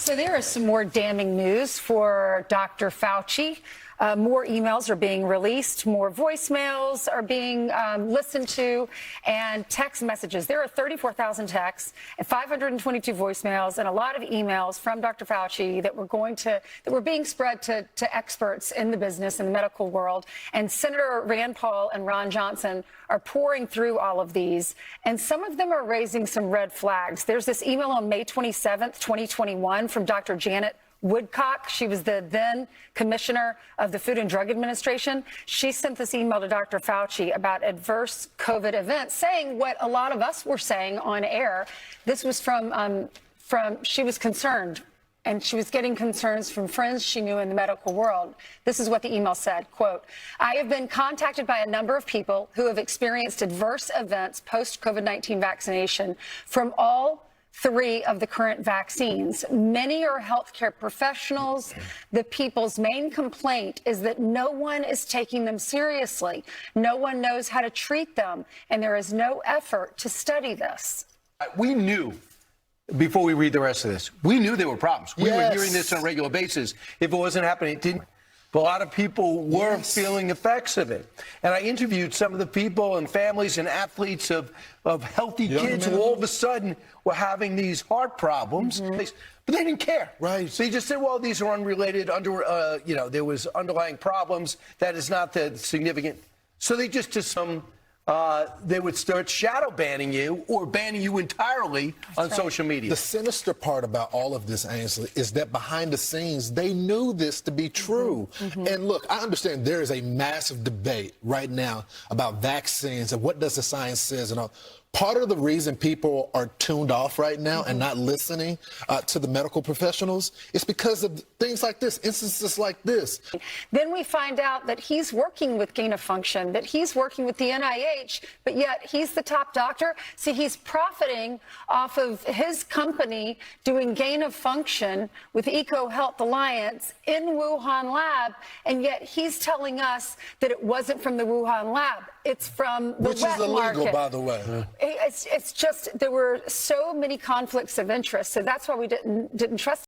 So there is some more damning news for Dr. Fauci. More emails are being released, more voicemails are being listened to, and text messages. There are 34,000 texts and 522 voicemails and a lot of emails from Dr. Fauci that were being spread to experts in the business and the medical world. And Senator Rand Paul and Ron Johnson are pouring through all of these, and some of them are raising some red flags. There's this email on May 27th, 2021 from Dr. Janet Woodcock. She was the then commissioner of the Food and Drug Administration. She sent this email to Dr. Fauci about adverse COVID events, saying what a lot of us were saying on air. This was she was concerned, and she was getting concerns from friends she knew in the medical world. This is what the email said, quote, "I have been contacted by a number of people who have experienced adverse events post-COVID-19 vaccination from all three of the current vaccines. Many are healthcare professionals. The people's main complaint is that no one is taking them seriously. No one knows how to treat them, and there is no effort to study this." We knew, before we read the rest of this, we knew there were problems. We were hearing this on a regular basis. If it wasn't happening, it didn't. But a lot of people were feeling effects of it. And I interviewed some of the people and families and athletes of healthy kids who all of a sudden were having these heart problems. But they didn't care. Right. So you just said, well, these are unrelated. There was underlying problems. That is not that significant. So they just they would start shadow banning you or banning you entirely on social media. The sinister part about all of this, Ainsley, is that behind the scenes, they knew this to be true. And look, I understand there is a massive debate right now about vaccines and what does the science says and all. Part of the reason people are tuned off right now and not listening to the medical professionals is because of things like this, instances like this. Then we find out that he's working with gain of function, that he's working with the NIH, but yet he's the top doctor. See, he's profiting off of his company doing gain of function with EcoHealth Alliance in Wuhan lab, and yet he's telling us that it wasn't from the Wuhan lab. It's from the Which wet is illegal, market. by the way. It's just there were so many conflicts of interest, so that's why we didn't trust